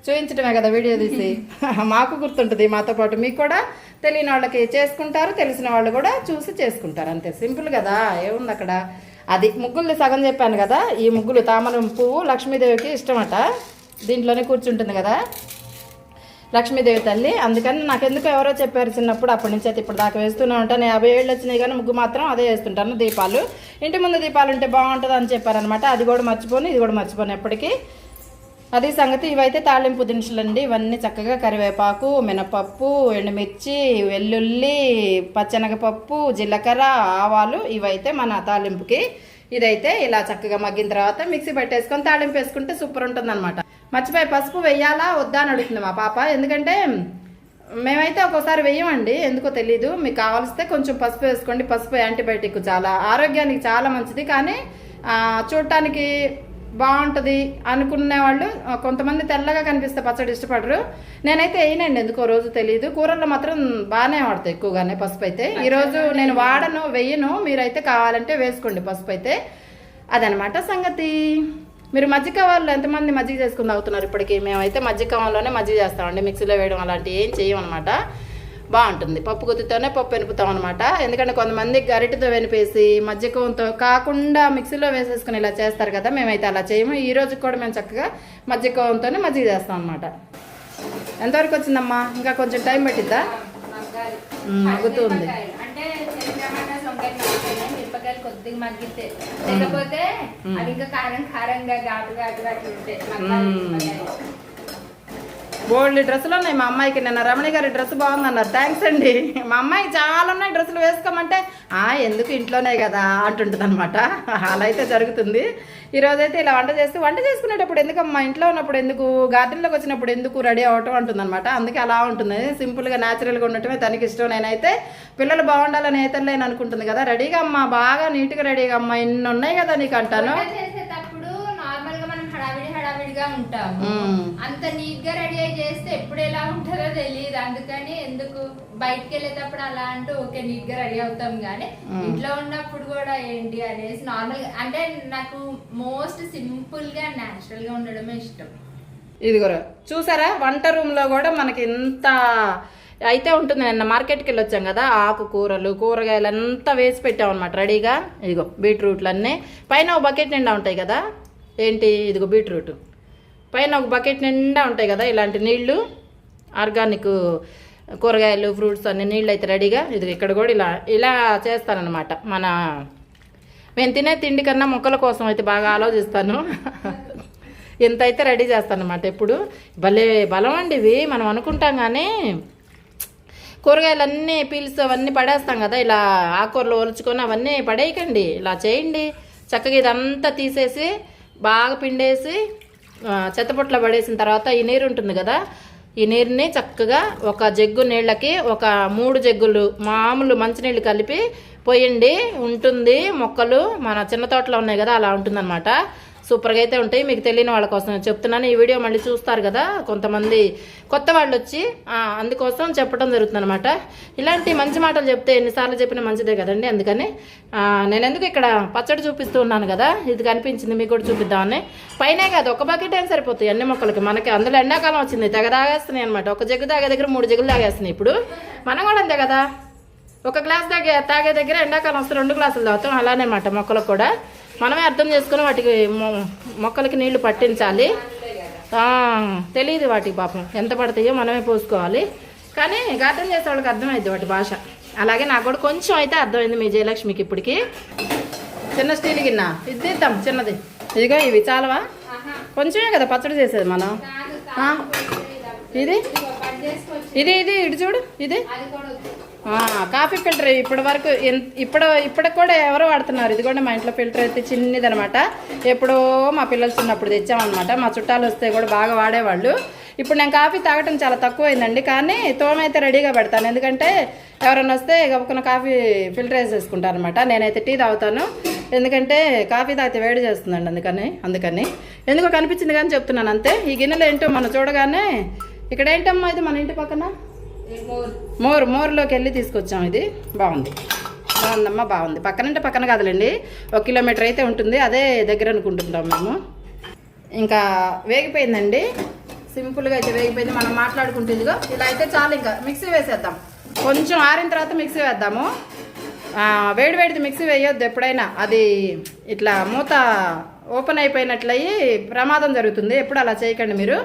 చూపించడమే కదా వీడియో తీసి. మాకు గుర్తుంటుంది, మాతో పాటు మీకు కూడా. తెలియని వాళ్ళకి చేసుకుంటారు, తెలిసిన వాళ్ళు కూడా చూసి చేసుకుంటారు, అంతే సింపుల్ కదా. ఏముంది అక్కడ. అది ముగ్గులు సగం చెప్పాను కదా. ఈ ముగ్గులు తామర పువ్వు లక్ష్మీదేవికి ఇష్టమట. దీంట్లోనే కూర్చుంటుంది కదా లక్ష్మీదేవి తల్లి. అందుకని నాకెందుకు ఎవరో చెప్పారు చిన్నప్పుడు, అప్పటి నుంచి అయితే ఇప్పుడు దాకా వేస్తూనే ఉంటాను. 50 ఏళ్ళు వచ్చినాయి కానీ ముగ్గు మాత్రం అదే వేస్తుంటాను. దీపాలు ఇంటి ముందు దీపాలు ఉంటే బాగుంటుంది అని చెప్పారనమాట. అది కూడా మర్చిపోను, ఇది కూడా మర్చిపోను ఎప్పటికీ. అది సంగతి. ఇవైతే తాళింపు దినుసులండి. ఇవన్నీ చక్కగా కరివేపాకు, మినపప్పు, ఎండుమిర్చి, వెల్లుల్లి, పచ్చెనగపప్పు, జీలకర్ర, ఆవాలు, ఇవైతే మన తాలింపుకి. ఇదైతే ఇలా చక్కగా మగ్గిన తర్వాత మిక్సీ పెట్టేసుకొని తాళింపు వేసుకుంటే సూపర్ ఉంటుంది అనమాట. మర్చిపోయి పసుపు వెయ్యాలా వద్దా అని అడుగుతుంది మా పాప. ఎందుకంటే మేమైతే ఒక్కోసారి వేయమండి, ఎందుకో తెలీదు. మీకు కావాల్సితే కొంచెం పసుపు వేసుకోండి. పసుపు యాంటీబయాటిక్, చాలా ఆరోగ్యానికి చాలా మంచిది. కానీ చూడటానికి బాగుంటుంది అనుకునే వాళ్ళు కొంతమంది తెల్లగా కనిపిస్తే పచ్చడి ఇష్టపడరు. నేనైతే వేయనండి, ఎందుకో రోజు తెలియదు. కూరల్లో మాత్రం బాగానే వాడతాయి ఎక్కువగానే పసుపు అయితే. ఈరోజు నేను వాడను, వెయ్యను. మీరైతే కావాలంటే వేసుకోండి పసుపు అయితే. అదనమాట సంగతి. మీరు మజ్జిగ వాళ్ళు ఎంతమంది మజ్జిగ చేసుకుని తాగుతున్నారు ఇప్పటికీ? మేమైతే మజ్జిగ కావాలోనే మజ్జిగ చేస్తామండి, మిక్సీలో వేయడం అలాంటివి ఏం చేయమన్నమాట. బాగుంటుంది. పప్పు గుత్తితోనే పప్పు వెనుపుతాం అనమాట. ఎందుకంటే కొంతమంది గరిటెతో వెనిపేసి మజ్జిగతో కాకుండా మిక్సీలో వేసేసుకుని ఇలా చేస్తారు కదా, మేమైతే అలా చేయము. ఈ రోజు కూడా మేము చక్కగా మజ్జిగతోనే మజ్జిగ చేస్తాం అనమాట. ఎంతవరకు వచ్చిందమ్మా? ఇంకా కొంచెం టైం పట్టిద్దా? మగ్గుతుంది. అంటే టమాటాస్ వంకాయలు మగ్గుతాయి, మిరపకాయలు కొద్దిగా మగ్గితే, లేకపోతే అవి ఇంకా కారంగా ఘాటుగా ఉంటాయి. బోల్డ్ డ్రెస్సులు ఉన్నాయి మా అమ్మాయికి. నిన్న రమణి గారి డ్రెస్ బాగుందన్నారు. థ్యాంక్స్ అండి. మా అమ్మాయి చాలా ఉన్నాయి డ్రెస్సులు, వేసుకోమంటే ఎందుకు ఇంట్లోనే కదా అంటుంటుంది అనమాట. అలా అయితే జరుగుతుంది. ఈరోజైతే ఇలా వంట చేసుకునేటప్పుడు ఎందుకమ్మా, ఇంట్లో ఉన్నప్పుడు ఎందుకు, గార్డెన్లోకి వచ్చినప్పుడు ఎందుకు రెడీ అవ్వటం అంటుంది అనమాట. అందుకే అలా ఉంటుంది. సింపుల్గా న్యాచురల్గా ఉండటమే తనకి ఇష్టం. నేనైతే పిల్లలు బాగుండాలని అయితే లేని అనుకుంటుంది కదా, రెడీగా అమ్మా, బాగా నీట్గా రెడీగా అమ్మా, ఇన్ని ఉన్నాయి కదా నీకు అంటాను. హడావిడిగా ఉంటాము, అంత నీట్ గా రెడీ అయి చేస్తే ఎప్పుడు ఎలా ఉంటుందో తెలియదు. అందుకని ఎందుకు బయటకు వెళ్ళేటప్పుడు అలా అంటూ ఓకే నీట్ గా రెడీ అవుతాం, కానీ ఇంట్లో ఉన్నప్పుడు కూడా ఏంటి అనేసి నార్మల్ గా, అంటే నాకు మోస్ట్ సింపుల్ గా న్యాచురల్ గా ఉండడమే ఇష్టం. ఇది కూడా చూసారా, వంట రూమ్ లో కూడా మనకి ఇంత అయితే ఉంటుంది. నిన్న మార్కెట్కి వెళ్ళి వచ్చాం కదా, ఆకుకూరలు కూరగాయలు అంతా వేసి పెట్టాం అనమాట రెడీగా. ఇదిగో బీట్రూట్లు అన్నీ పైన ఒక బకెట్ నిండా ఉంటాయి కదా, ఏంటి ఇదిగో బీట్రూట్ పైన ఒక బకెట్ నిండా ఉంటాయి కదా ఇలాంటి నీళ్లు, ఆర్గానిక్ కూరగాయలు ఫ్రూట్స్ అన్ని నీళ్ళు అయితే రెడీగా. ఇది ఇక్కడ కూడా ఇలా చేస్తానన్నమాట. మేము తినే తిండి కన్నా మొక్కల కోసం అయితే బాగా ఆలోచిస్తాను. ఇంత అయితే రెడీ చేస్తాను అనమాట. ఎప్పుడు భలే బలం అండి ఇవి. మనం అనుకుంటాం కానీ కూరగాయలన్నీ పీల్స్ అవన్నీ పడేస్తాం కదా, ఇలా ఆకుకూరలు ఒలుచుకొని అవన్నీ పడేయకండి, ఇలా చేయండి. చక్కగా ఇదంతా తీసేసి బాగా పిండేసి చెత్తపొట్లో పడేసిన తర్వాత ఈ నీరు ఉంటుంది కదా, ఈ నీరుని చక్కగా ఒక జగ్గు నీళ్ళకి ఒక 3 జగ్గులు మామూలు మంచినీళ్ళు కలిపి పోయండి. ఉంటుంది మొక్కలు మన చిన్న తోటలో ఉన్నాయి కదా, అలా ఉంటుందన్నమాట. సూపర్గా అయితే ఉంటాయి. మీకు తెలియని వాళ్ళ కోసం చెప్తున్నాను. ఈ వీడియో మళ్ళీ చూస్తారు కదా కొంతమంది కొత్త వాళ్ళు వచ్చి, అందుకోసం చెప్పడం జరుగుతుంది అనమాట. ఇలాంటి మంచి మాటలు చెప్తే ఎన్నిసార్లు చెప్పినా మంచిదే కదండి. అందుకని నేను ఎందుకు ఇక్కడ పచ్చడి చూపిస్తూ ఉన్నాను కదా, ఇది కనిపించింది మీకు కూడా చూపిద్దామని. పైనే కాదు, ఒక బకెట్ ఏం సరిపోతాయి అన్ని మొక్కలకి. మనకి అందులో ఎండాకాలం వచ్చింది, తెగ తాగేస్తున్నాయి అనమాట. ఒక జగ్గు తాగే దగ్గర 3 జగ్గులు తాగేస్తున్నాయి. ఇప్పుడు మనం కూడా అంతే కదా, ఒక గ్లాస్ తాగే దగ్గర ఎండాకాలం వస్తే 2 గ్లాసులు తాగుతాం. అలానే అన్నమాట మొక్కలకు కూడా మనమే అర్థం చేసుకుని వాటికి మొక్కలకి నీళ్లు పట్టించాలి. తెలియదు వాటికి పాపం ఎంత పడతాయో మనమే పోసుకోవాలి. కానీ గార్డెన్ చేసే వాళ్ళకి అర్థమైంది వాటి భాష. అలాగే నాకు కూడా కొంచెం అయితే అర్థమైంది మీ జయలక్ష్మికి. ఇప్పటికి చిన్న స్టీల్ గిన్నె ఇది ఇద్దాం, చిన్నది. ఇదిగో ఇవి చాలవా? కొంచెమే కదా పచ్చడి చేసేది మనం. ఇది ఇది ఇది ఇటు చూడు, ఇది కాఫీ ఫిల్టర్. ఇప్పటి వరకు ఇప్పటికి కూడా ఎవరో వాడుతున్నారు. ఇది కూడా మా ఇంట్లో ఫిల్టర్ అయితే చిన్నది అనమాట. ఎప్పుడో మా పిల్లలు చిన్నప్పుడు తెచ్చామన్నమాట. మా చుట్టాలు వస్తే కూడా బాగా వాడేవాళ్ళు. ఇప్పుడు నేను కాఫీ తాగటం చాలా తక్కువైందండి, కానీ తోమైతే రెడీగా పెడతాను. ఎందుకంటే ఎవరైనా వస్తే గబుకున్న కాఫీ ఫిల్టర్ వేసేసుకుంటారు అనమాట. నేనైతే టీ తాగుతాను, ఎందుకంటే కాఫీ తాగితే వేడి చేస్తుందండి. అందుకని ఎందుకో కనిపించింది కానీ చెప్తున్నాను అంతే. ఈ గిన్నెలు ఏంటో మనం చూడగానే, ఇక్కడ ఏంటమ్మా ఇది మన ఇంటి పక్కన మోర్లోకి వెళ్ళి తీసుకొచ్చాం. ఇది బాగుందమ్మా, బాగుంది. పక్కనంటే పక్కన కాదులేండి, 1 కిలోమీటర్ అయితే ఉంటుంది. అదే దగ్గర అనుకుంటుంటాం మేము. ఇంకా వేగిపోయిందండి, సింపుల్గా అయితే వేగిపోయింది. మనం మాట్లాడుకుంటే ఇదిగో ఇలా అయితే చాలు. ఇంకా మిక్సీ వేసేద్దాం. కొంచెం ఆరిన తర్వాత మిక్సీ వేద్దాము. వేడిది మిక్సీ వేయొద్దు ఎప్పుడైనా, అది ఇట్లా మూత ఓపెన్ అయిపోయినట్లయి ప్రమాదం జరుగుతుంది. ఎప్పుడు అలా చేయకండి మీరు.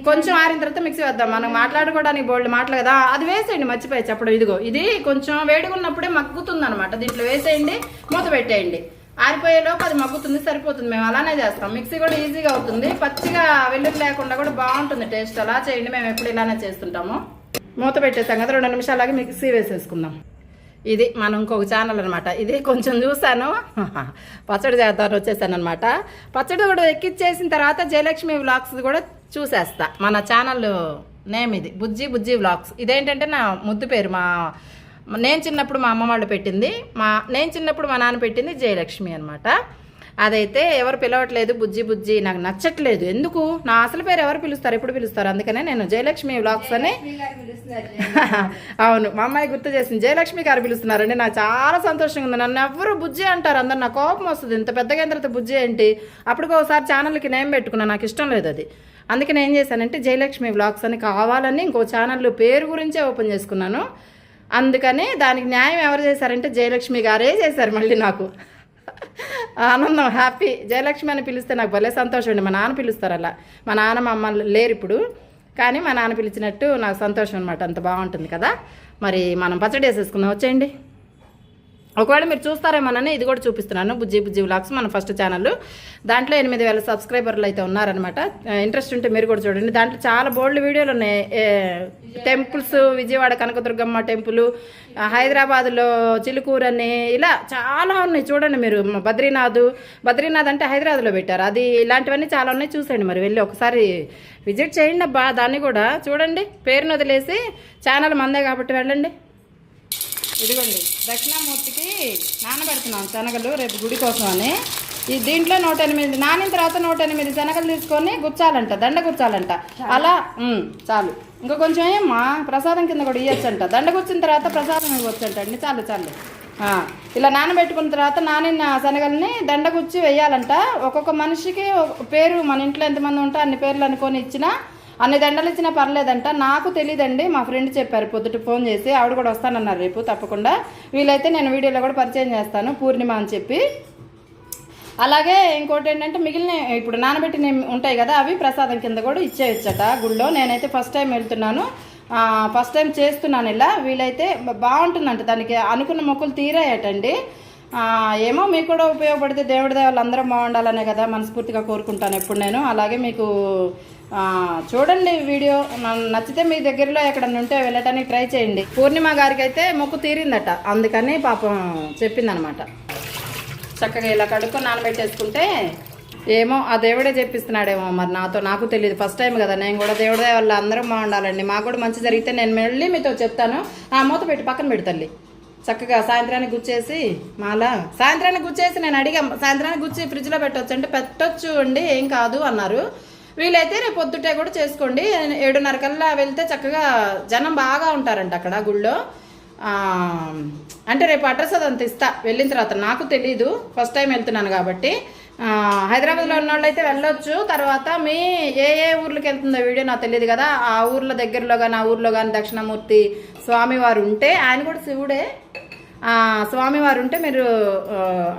కొంచెం ఆరిన తర్వాత మిక్సీ వేద్దాం. మనం మాట్లాడుకోవడానికి బోల్డ్ మాటలు కదా, అది వేసేయండి. మర్చిపోయి చెప్పడం. ఇదిగో ఇది కొంచెం వేడిగా ఉన్నప్పుడే మగ్గుతుంది అనమాట. దీంట్లో వేసేయండి, మూత పెట్టేయండి. ఆరిపోయేలోపు అది మగ్గుతుంది, సరిపోతుంది. మేము అలానే చేస్తాం. మిక్సీ కూడా ఈజీగా అవుతుంది. పచ్చిగా వెల్లుల్లి లేకుండా కూడా బాగుంటుంది టేస్ట్. అలా చేయండి, మేము ఎప్పుడు ఇలానే చేస్తుంటాము. మూత పెట్టేస్తాం కదా, 2 నిమిషాలకి మిక్సీ వేసేసుకుందాం. ఇది మనం ఇంకొక ఛానల్ అనమాట. ఇది కొంచెం చూసాను, పచ్చడి చేద్దామని వచ్చేసాను అనమాట. పచ్చడి కూడా ఎక్కిచ్చేసిన తర్వాత జయలక్ష్మి వ్లాగ్స్ కూడా చూసేస్తా. మన ఛానల్ నేమ్ ఇది బుజ్జి వ్లాగ్స్. ఇదేంటంటే నా ముద్దు పేరు. నేను చిన్నప్పుడు మా అమ్మ వాళ్ళు పెట్టింది, నేను చిన్నప్పుడు మా నాన్న పెట్టింది జయలక్ష్మి అనమాట. అదైతే ఎవరు పిలవట్లేదు, బుజ్జి నాకు నచ్చట్లేదు. ఎందుకు, నా అసలు పేరు ఎవరు పిలుస్తారు, ఎప్పుడు పిలుస్తారు? అందుకనే నేను జయలక్ష్మి వ్లాగ్స్ అని. అవును, మా అమ్మాయి గుర్తు చేసింది, జయలక్ష్మి గారు పిలుస్తున్నారండి. నాకు చాలా సంతోషంగా ఉంది. నన్ను ఎవరు బుజ్జి అంటారు అందరు, నా కోపం వస్తుంది. ఇంత పెద్దగా అయిన తర్వాత బుజ్జి ఏంటి? అప్పటికోసారి ఛానల్కి నేమ్ పెట్టుకున్నాను, నాకు ఇష్టం లేదు అది. అందుకే నేను ఏం చేశానంటే జయలక్ష్మి వ్లాగ్స్ అని కావాలని ఇంకో ఛానల్ పేరు గురించే ఓపెన్ చేసుకున్నాను. అందుకని దానికి న్యాయం ఎవరు చేశారంటే జయలక్ష్మి గారే చేశారు. మళ్ళీ నాకు ఆనందం, హ్యాపీ. జయలక్ష్మి అని పిలిస్తే నాకు భలే సంతోషం అండి. మా నాన్న పిలుస్తారు అలా. మా నాన్న మా అమ్మ లేరు ఇప్పుడు, కానీ మా నాన్న పిలిచినట్టు నాకు సంతోషం అనమాట. అంత బాగుంటుంది కదా. మరి మనం పచ్చడి వేసేసుకుందాం, వచ్చేయండి. ఒకవేళ మీరు చూస్తారేమోనని ఇది కూడా చూపిస్తున్నాను. బుజ్జి బుజ్జి వ్లాగ్స్ మన ఫస్ట్ ఛానల్. దాంట్లో 8,000 సబ్స్క్రైబర్లు అయితే ఉన్నారనమాట. ఇంట్రెస్ట్ ఉంటే మీరు కూడా చూడండి. దాంట్లో చాలా బోల్డ్ వీడియోలు ఉన్నాయి. టెంపుల్స్, విజయవాడ కనకదుర్గమ్మ టెంపుల్, హైదరాబాద్లో చిలుకూరని, ఇలా చాలా ఉన్నాయి చూడండి మీరు. బద్రీనాథ్ అంటే హైదరాబాద్లో పెట్టారు. అది ఇలాంటివన్నీ చాలా ఉన్నాయి. చూసండి మరి, వెళ్ళి ఒకసారి విజిట్ చేయండి అబ్బా. దాన్ని కూడా చూడండి. పేరును వదిలేసి ఛానల్ మందే కాబట్టి వెళ్ళండి. ఇదిగోండి దక్షిణామూర్తికి నానబెడుతున్నాం శనగలు రేపు గుడి కోసం అని. ఈ దీంట్లో 108 నానిన తర్వాత 108 శనగలు తీసుకొని గుచ్చాలంట, దండ గుచ్చాలంట. అలా చాలు. ఇంకా కొంచెం ఏమ్మా ప్రసాదం కింద కూడా ఇవ్వచ్చంట. దండ గుచ్చిన తర్వాత ప్రసాదం ఇవ్వచ్చంట అండి. చాలు చాలు. ఇలా నానబెట్టుకున్న తర్వాత నానిన శనగల్ని దండగుచ్చి వేయాలంట. ఒక్కొక్క మనిషికి పేరు, మన ఇంట్లో ఎంతమంది ఉంటే అన్ని పేర్లు అనుకొని ఇచ్చినా, అన్ని దండలు ఇచ్చినా పర్లేదంట. నాకు తెలియదండి, మా ఫ్రెండ్ చెప్పారు పొద్దుట ఫోన్ చేసి. ఆవిడ కూడా వస్తానన్నారు రేపు తప్పకుండా. వీలైతే నేను వీడియోలో కూడా పరిచయం చేస్తాను, పూర్ణిమ అని చెప్పి. అలాగే ఇంకోటి ఏంటంటే మిగిలిన ఇప్పుడు నానబెట్టిన ఉంటాయి కదా, అవి ప్రసాదం కింద కూడా ఇచ్చేయచ్చట గుళ్ళో. నేనైతే ఫస్ట్ టైం వెళ్తున్నాను, ఫస్ట్ టైం చేస్తున్నాను ఇలా. వీలైతే బాగుంటుందంట. దానికి అనుకున్న మొక్కులు తీరాయటండి. ఏమో మీకు కూడా ఉపయోగపడితే దేవుడి దేవాళ్ళు అందరం బాగుండాలనే కదా మనస్ఫూర్తిగా కోరుకుంటాను ఎప్పుడు నేను. అలాగే మీకు చూడండి వీడియో, నచ్చితే మీ దగ్గరలో ఎక్కడన్నా ఉంటే వెళ్ళటానికి ట్రై చేయండి. పూర్ణిమ గారికి అయితే మొక్కు తీరిందట, అందుకని పాపం చెప్పిందనమాట. చక్కగా ఇలా కడుక్కొని నానబెట్టేసుకుంటే ఏమో ఆ దేవుడే చెప్పిస్తున్నాడేమో మరి, నాకు తెలియదు. ఫస్ట్ టైం కదా. నేను కూడా దేవుడి వల్ల అందరం బాగుండాలండి, మాకు కూడా మంచి జరిగితే నేను మళ్ళీ మీతో చెప్తాను. మూత పెట్టి పక్కన పెడతల్లి. చక్కగా సాయంత్రానికి గుచ్చేసి సాయంత్రానికి గుచ్చేసి నేను అడిగా, సాయంత్రానికి గుచ్చి ఫ్రిడ్జ్లో పెట్టవచ్చు అంటే పెట్టొచ్చు అండి, ఏం కాదు అన్నారు. వీలైతే రేపు పొద్దుటే కూడా చేసుకోండి. 7:30 కల్లా వెళ్తే చక్కగా జనం బాగా ఉంటారంట అక్కడ గుళ్ళో. అంటే రేపు అడ్రస్ అదంతా ఇస్తా వెళ్ళిన తర్వాత. నాకు తెలీదు, ఫస్ట్ టైం వెళ్తున్నాను కాబట్టి. హైదరాబాద్లో ఉన్న వాళ్ళు అయితే వెళ్ళొచ్చు. తర్వాత మీ ఏ ఊర్లోకి వెళ్తుందో వీడియో నాకు తెలియదు కదా. ఆ ఊర్లో దగ్గరలో కానీ, ఆ ఊర్లో కానీ దక్షిణామూర్తి స్వామివారు ఉంటే, ఆయన కూడా శివుడే, స్వామివారు ఉంటే మీరు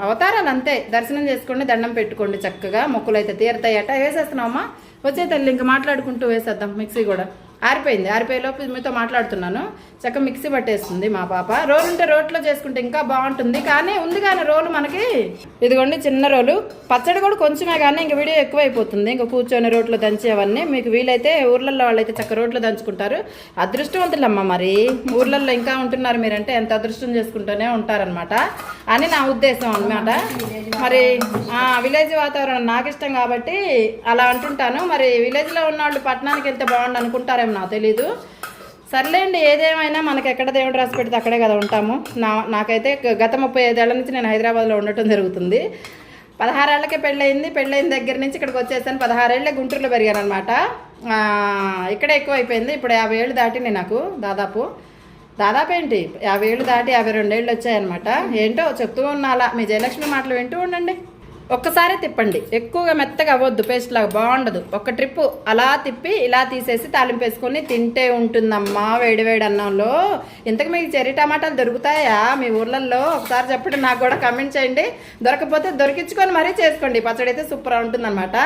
అవతారాలు అంతే దర్శనం చేసుకోండి, దండం పెట్టుకోండి. చక్కగా మొక్కులు అయితే తీరుతాయట. వేసేస్తున్నామమ్మా, వచ్చే తల్లి. ఇంకా మాట్లాడుకుంటూ వేసేద్దాం. మిక్సీ కూడా ఆరిపోయింది. ఆరిపోయేలోపు మీతో మాట్లాడుతున్నాను. చక్కగా మిక్సీ పట్టేస్తుంది మా పాప. రోలు ఉంటే రోట్లో చేసుకుంటే ఇంకా బాగుంటుంది, కానీ ఉంది కానీ రోలు మనకి. ఇదిగోండి చిన్న రోలు. పచ్చడి కూడా కొంచెమే కానీ ఇంకా వీడియో ఎక్కువైపోతుంది. ఇంకా కూర్చొని రోట్లో దంచేవన్నీ. మీకు వీలైతే ఊర్లలో వాళ్ళైతే చక్క రోట్లో దంచుకుంటారు. అదృష్టవంతులమ్మ. మరి ఊర్లలో ఇంకా ఉంటున్నారు మీరంటే ఎంత అదృష్టం చేసుకుంటూనే ఉంటారనమాట అని నా ఉద్దేశం అనమాట. మరి విలేజ్ వాతావరణం నాకు ఇష్టం కాబట్టి అలా అంటుంటాను. మరి విలేజ్లో ఉన్న వాళ్ళు పట్టణానికి వెళ్తే బాగుండు అనుకుంటారేమో, నాకు తెలీదు. సర్లేండి, ఏదేమైనా మనకి ఎక్కడ దేవుడు రాసి పెడితే అక్కడే కదా ఉంటాము. నాకైతే గత 35 ఏళ్ల నుంచి నేను హైదరాబాద్లో ఉండటం జరుగుతుంది. 16 ఏళ్ళకే పెళ్ళయింది. పెళ్ళైన దగ్గర నుంచి ఇక్కడికి వచ్చేసాను. 16 ఏళ్ళే గుంటూరులో పెరిగాను అనమాట. ఇక్కడే ఎక్కువ అయిపోయింది. ఇప్పుడు 50 ఏళ్ళు దాటినాయి నాకు. దాదాపు ఏంటి 50 ఏళ్ళు దాటి 52 ఏళ్ళు వచ్చాయన్నమాట. ఏంటో చెప్తూ ఉన్నా. మీ జయలక్ష్మి మాటలు వింటూ ఉండండి. ఒక్కసారి తిప్పండి, ఎక్కువగా మెత్తగా అవ్వద్దు, పేస్ట్ లాగా బాగుండదు. ఒక ట్రిప్పు అలా తిప్పి ఇలా తీసేసి తాలింపు వేసుకొని తింటే ఉంటుందమ్మా వేడివేడి అన్నంలో. ఇంతకు మీకు చెర్రీ టమాటాలు దొరుకుతాయా మీ ఊర్లలో? ఒకసారి చెప్పండి, నాకు కూడా కమెంట్ చేయండి. దొరకపోతే దొరికించుకొని మరీ చేసుకోండి. పచ్చడి అయితే సూపర్ ఉంటుందన్నమాట.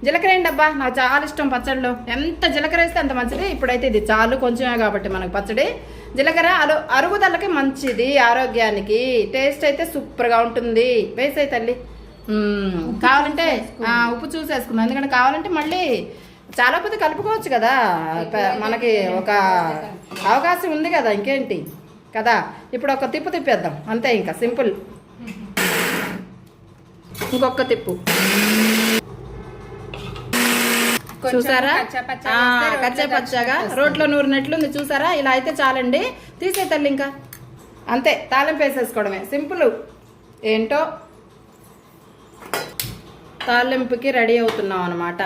జీలకర్ర ఏంటి అబ్బా, నాకు చాలా ఇష్టం పచ్చడిలో. ఎంత జీలకర్ర వేస్తే అంత మంచిది. ఇప్పుడైతే ఇది చాలు, కొంచెమే కాబట్టి మనకు పచ్చడి. జీలకర్ర అరుగుదలకి మంచిది, ఆరోగ్యానికి. టేస్ట్ అయితే సూపర్గా ఉంటుంది. వేసే తల్లి. కావాలంటే ఉప్పు చూసేసుకున్నాం, ఎందుకంటే కావాలంటే మళ్ళీ చాలా పెద్ద కలుపుకోవచ్చు కదా. మనకి ఒక అవకాశం ఉంది కదా, ఇంకేంటి కదా. ఇప్పుడు ఒక తిప్పు తిప్పేద్దాం అంతే, ఇంకా సింపుల్. ఇంకొక తిప్పు చూసారా, కచ్చా పచ్చగా రోట్లో నూరినట్లుంది చూసారా. ఇలా అయితే చాలండి, తీసే తల్లి. ఇంకా అంతే, తాలింపు వేసేసుకోవడమే, సింపుల్. ఏంటో తాలింపుకి రెడీ అవుతున్నాం అనమాట.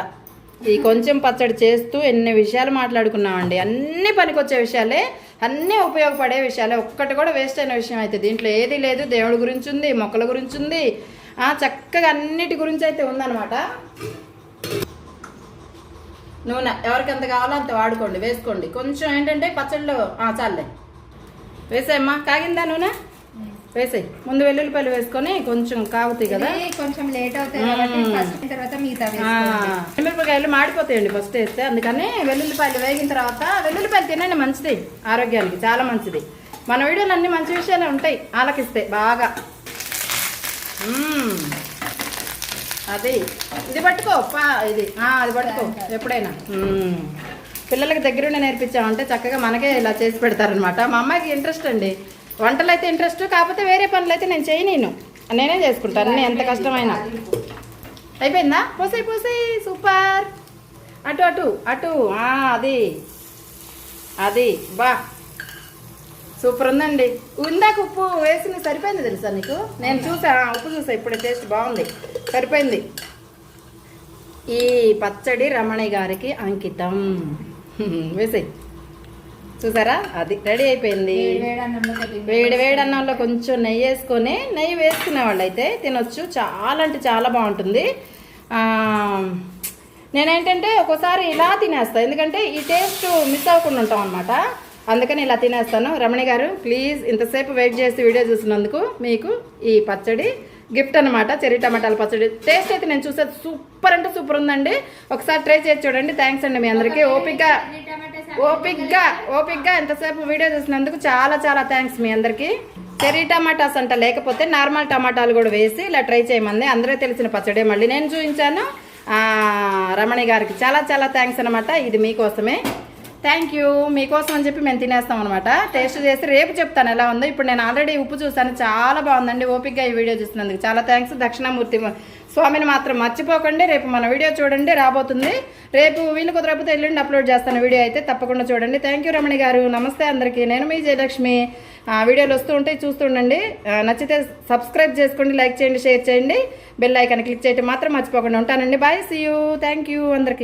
ఈ కొంచెం పచ్చడి చేస్తూ ఎన్ని విషయాలు మాట్లాడుకున్నామండి. అన్నీ పనికొచ్చే విషయాలే, అన్నీ ఉపయోగపడే విషయాలే. ఒక్కటి కూడా వేస్ట్ అయిన విషయం అయితే దీంట్లో ఏది లేదు. దేవుడి గురించి ఉంది, మొక్కల గురించి ఉంది, చక్కగా అన్నిటి గురించి అయితే ఉందన్నమాట. నూనె ఎవరికి ఎంత కావాలో అంత వాడుకోండి, వేసుకోండి. కొంచెం ఏంటంటే పచ్చడిలో చాలే వేసాయమ్మా. కాగిందా నూనె? వేసేయి. ముందు వెల్లుల్లిపాయలు వేసుకొని కొంచెం కాగుతాయి కదా, ఇది కొంచెం లేట్ అవుతాయి కాబట్టి ఫస్ట్ తర్వాత మిగతా వేసుకోండి. మిరపకాయలు మాడిపోతాయండి ఫస్ట్ వేస్తే, అందుకని వెల్లుల్లిపాయలు వేగిన తర్వాత వెల్లుల్లిపాయలు తినండి, మంచిది ఆరోగ్యానికి, చాలా మంచిది. మన వీడియోలు అన్ని మంచి విషయాలే ఉంటాయి ఆలకిస్తే బాగా. అది ఇది పట్టుకో ఇది అది పట్టుకో ఎప్పుడైనా. పిల్లలకి దగ్గరుండి నేర్పించామంటే చక్కగా మనకే ఇలా చేసి పెడతారనమాట. మా అమ్మాయికి ఇంట్రెస్ట్ అండి, వంటలు అయితే ఇంట్రెస్ట్, కాకపోతే వేరే పనులు అయితే నేను చేయను, నేనే చేసుకుంటాను అన్నీ ఎంత కష్టమైనా. అయిపోయిందా? పోసాయి పోసాయి, సూపర్. అటు అటు అటు అది అది బా సూపర్ ఉందండి. ఇందాక ఉప్పు వేసింది సరిపోయింది తెలుసా నీకు? నేను చూసా, ఉప్పు చూసా ఇప్పుడే, టేస్ట్ బాగుంది, సరిపోయింది. ఈ పచ్చడి రమణి గారికి అంకితం. వేసేయి. చూసారా, అది రెడీ అయిపోయింది. వేడి వేడి అన్నంలో కొంచెం నెయ్యి వేసుకొని, నెయ్యి వేసుకునే వాళ్ళు అయితే తినొచ్చు, చాలా అంటే చాలా బాగుంటుంది. నేనేంటంటే ఒక్కోసారి ఇలా తినేస్తాను, ఎందుకంటే ఈ టేస్ట్ మిస్ అవ్వకుండా ఉంటాం అనమాట, అందుకని ఇలా తినేస్తాను. రమణి గారు ప్లీజ్ ఇంతసేపు వెయిట్ చేసి వీడియో చూసినందుకు మీకు ఈ పచ్చడి గిఫ్ట్ అనమాట. చెర్రీ టమాటాల పచ్చడి టేస్ట్ అయితే నేను చూసేది సూపర్ అంటే సూపర్ ఉందండి, ఒకసారి ట్రై చేసి చూడండి. థ్యాంక్స్ అండి మీ అందరికీ, ఓపిక్గా ఎంతసేపు వీడియో చూసినందుకు చాలా చాలా థ్యాంక్స్ మీ అందరికీ. చెర్రీ టమాటాస్ అంట, లేకపోతే నార్మల్ టమాటాలు కూడా వేసి ఇలా ట్రై చేయమంది, అందరూ తెలిసిన పచ్చడే మళ్ళీ నేను చూపించాను. రమణి గారికి చాలా చాలా థ్యాంక్స్ అనమాట, ఇది మీకోసమే. థ్యాంక్ యూ, మీకోసం అని చెప్పి మేము తినేస్తాం అనమాట. టేస్ట్ చేసి రేపు చెప్తాను ఎలా ఉందో. ఇప్పుడు నేను ఆల్రెడీ ఉప్పు చూసాను, చాలా బాగుందండి. ఓపిక్గా ఈ వీడియో చూసినందుకు చాలా థ్యాంక్స్. దక్షిణామూర్తి స్వామిని మాత్రం మర్చిపోకండి, రేపు మన వీడియో చూడండి, రాబోతుంది. రేపు వీళ్ళు కుదరకపోతే ఎల్లుండి అప్లోడ్ చేస్తాను వీడియో అయితే, తప్పకుండా చూడండి. థ్యాంక్ యూ రమణి గారు, నమస్తే అందరికీ. నేను మీ జయలక్ష్మి. వీడియోలు వస్తూ ఉంటాయి, చూస్తుండండి. నచ్చితే సబ్స్క్రైబ్ చేసుకోండి, లైక్ చేయండి, షేర్ చేయండి, బెల్ ఐకాన్ క్లిక్ చేయడం మాత్రం మర్చిపోకుండా. ఉంటానండి, bye, see you, thank you అందరికీ.